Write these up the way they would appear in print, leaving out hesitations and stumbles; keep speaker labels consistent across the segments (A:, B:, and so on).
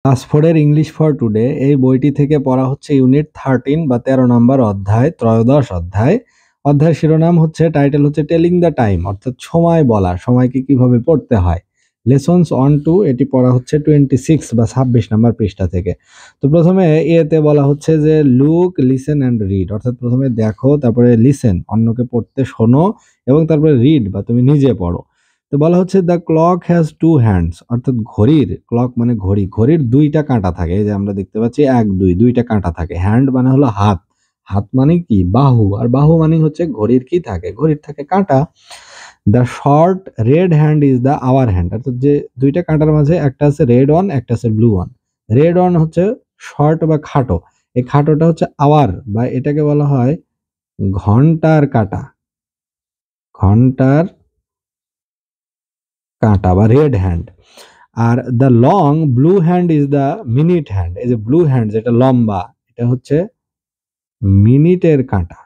A: Class 4 এর English for today এই বইটি থেকে পড়া হচ্ছে ইউনিট 13 বা 13 নম্বর অধ্যায়, ত্রয়োদশ অধ্যায়। অধ্যায়ের শিরোনাম হচ্ছে, টাইটেল হচ্ছে টেলিং দ্য টাইম, অর্থাৎ সময় বলা, সময়কে কিভাবে পড়তে হয়। লেসনস 1-2 এটি পড়া হচ্ছে 26 বা 26 নম্বর পৃষ্ঠা থেকে। তো প্রথমে এতে বলা হচ্ছে যে লুক, লিসেন অ্যান্ড রিড, অর্থাৎ প্রথমে দেখো, তারপরে লিসেন অন্যকে পড়তে শোনো, এবং তারপরে রিড বা তুমি নিজে পড়ো। তো বলা হচ্ছে the clock has to hands, অর্থাৎ ঘড়ির, ক্লক মানে ঘড়ি, ঘড়ির দুইটা কাঁটা থাকে। এই যে আমরা দেখতে পাচ্ছি 1 2 দুইটা কাঁটা থাকে। হ্যান্ড মানে হলো হাত, হাত মানে কি বাহু, আর বাহু মানে হচ্ছে ঘড়ির কি থাকে, ঘড়ির থাকে কাঁটা। The short red hand is the hour hand, অর্থাৎ যে দুইটা কাঁটার মাঝে একটা আছে রেড ওয়ান, একটা আছে ব্লু ওয়ান। রেড ওয়ান হচ্ছে শর্ট বা খাটো, এই খাটোটা হচ্ছে আওয়ার, বা এটাকে বলা হয় ঘন্টার কাঁটা, ঘন্টার কাঁটা বা red hand. Are the long blue hand is the minute hand, এই যে ব্লু হ্যান্ড যেটা লম্বা, এটা হচ্ছে মিনিটের কাঁটা।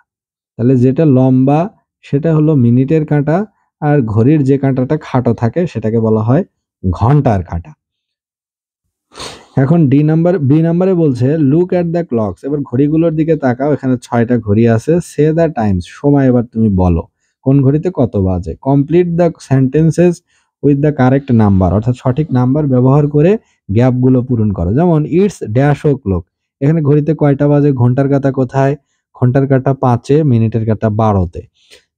A: তাহলে যেটা লম্বা সেটা হলো মিনিটের কাঁটা, আর ঘড়ির যে কাঁটাটা খাটো থাকে সেটাকে বলা হয় ঘন্টার কাঁটা। এখন বি নাম্বারে বলছে লুক অ্যাট দ্য ক্লকস, এবার ঘড়িগুলোর দিকে তাকাও, এখানে 6টা ঘড়ি আছে। সে দ্য টাইমস, সময় এবার তুমি বলো কোন ঘড়িতে কত বাজে। Complete the sentences with the correct number, অর্থাৎ সঠিক নাম্বার ব্যবহার করে গ্যাপগুলো পূরণ করো। যেমন ইটস ড্যাশ ও ক্লক, এখানে ঘড়িতে কয়টা বাজে, ঘন্টার কাঁটা কোথায়, ঘন্টার কাঁটা 5-এ, মিনিটের কাঁটা 12-তে,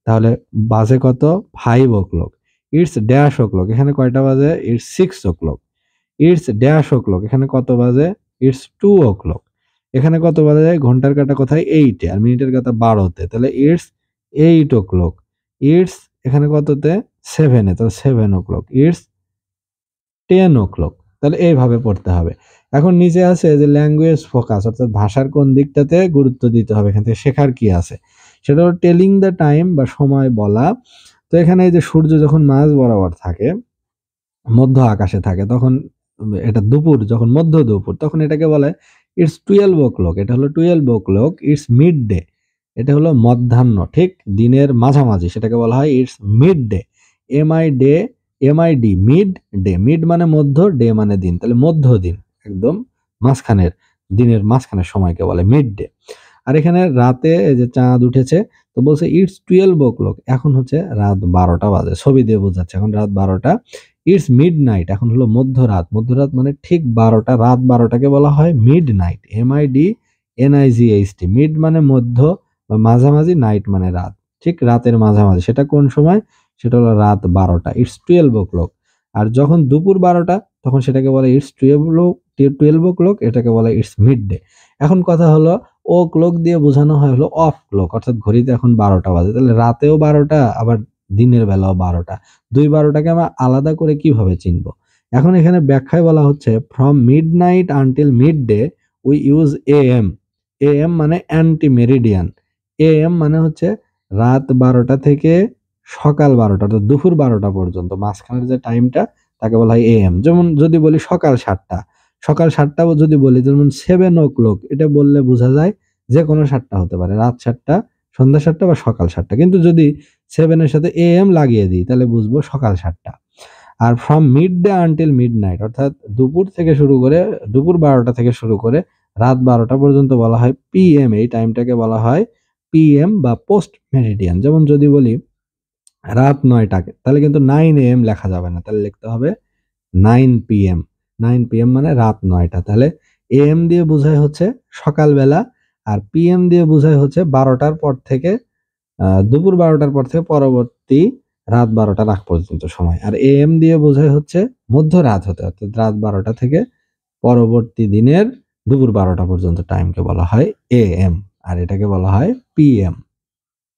A: তাহলে বাজে কত, 5 o'clock. It's dash o'clock, এখানে কয়টা বাজে, it's 6 o'clock. It's dash o'clock, এখানে কত বাজে, ইটস 2 ও ক্লক। এখানে কত বাজে, ঘন্টার কাঁটা কোথায়, 8-এ, আর মিনিটের কাঁটা 12-তে, তাহলে ইটস 8 ও ক্লক। ইটস এখানে কততে, 7-এ, তাহলে 7 o'clock. It's 10 o'clock. তাহলে এইভাবে পড়তে হবে। এখন নিচে আছে যে ল্যাঙ্গুয়েজ ফোকাস, অর্থাৎ ভাষার কোন দিকটাতে গুরুত্ব দিতে হবে, এখান থেকে শেখার কি আছে, সেটা হলো টেলিং দ্য টাইম বা সময় বলা। তো এখানে এই যে সূর্য যখন মাঝ বরাবর থাকে, মধ্য আকাশে থাকে, তখন এটা দুপুর, যখন মধ্য দুপুর, তখন এটাকে বলে ইটস 12 ও ক্লক, এটা হলো 12 ও ক্লক। ইটস মিড ডে, এটা হলো মধ্যাহ্ন, ঠিক দিনের মাঝামাঝি, সেটাকে বলা হয় it's mid day. MID, MID, mid day, mid মানে মধ্য, ডে মানে দিন, তাহলে মধ্য দিন, একদম মাঝখানের, দিনের মাঝখানের সময়কে বলে মিড ডে। আর এখানে রাতে এই যে চাঁদ উঠেছে, তো বলছে ইটস 12 ও ক্লক, এখন হচ্ছে রাত 12টা বাজে, ছবি দিয়ে বোঝাচ্ছে এখন রাত 12টা। ইটস মিড নাইট, এখন হলো মধ্যরাত, মধ্যরাত মানে ঠিক 12টা, রাত 12টাকে বলা হয় মিড নাইট। MIDNIGHT, মিড মানে মধ্য বা মাঝামাঝি, নাইট মানে রাত, ঠিক রাতের মাঝামাঝি, সেটা কোন সময়, সেটা হলো রাত 12টা, ইটস 12 ও ক্লক। আর যখন দুপুর 12টা, তখন সেটাকে বলে ইটস 12 ও ক্লক, এটাকে বলে ইটস মিড ডে। এখন কথা হলো, ও ক্লক দিয়ে বোঝানো হয় হলো অফ ক্লক, অর্থাৎ ঘড়িতে এখন 12টা বাজে, তাহলে রাতেও 12টা, আবার দিনের বেলাও 12টা। দুই 12টাকে আমরা আলাদা করে কিভাবে চিনবো। এখন এখানে ব্যাখ্যায় বলা হচ্ছে from mid night until mid day we use AM। AM মানে অ্যান্টি মেরিডিয়ান, AM মানে হচ্ছে রাত 12টা থেকে সকাল 12টা, অর্থাৎ দুপুর 12টা পর্যন্ত মাঝখানের যে টাইমটা, তাকে বলা হয় AM। যেমন যদি বলি সকাল 7টা, সকাল 7টা যদি বলি, যেমন 7 ও ক্লক, এটা বললে বোঝা যায় যে কোনো 7টা হতে পারে, রাত 7টা, সন্ধ্যা 7টা বা সকাল 7টা। কিন্তু যদি 7 এর সাথে AM লাগিয়ে দিই, তাহলে বুঝবো সকাল 7টা। আর from midday until midnight, অর্থাৎ দুপুর থেকে শুরু করে, দুপুর 12টা থেকে শুরু করে রাত 12টা পর্যন্ত বলা হয় PM, এই টাইমটাকে বলা হয় PM বা পোস্ট মেরিডিয়ান। যেমন যদি বলি রাত 9টাকে, তাহলে কিন্তু 9 AM লেখা যাবে না, তাহলে লিখতে হবে 9 PM। 9 PM মানে রাত 9টা, তাহলে AM দিয়ে বোঝায় হচ্ছে সকালবেলা, আর PM দিয়ে বোঝায় হচ্ছে 12টার পর থেকে, দুপুর 12টার পর থেকে পরবর্তী রাত 12টার আগ পর্যন্ত সময়। আর AM দিয়ে বোঝায় হচ্ছে মধ্যরাত হতে, অর্থাৎ রাত 12টা থেকে পরবর্তী দিনের দুপুর 12টা পর্যন্ত টাইমকে বলা হয় AM, আর এটাকে বলা হয় PM।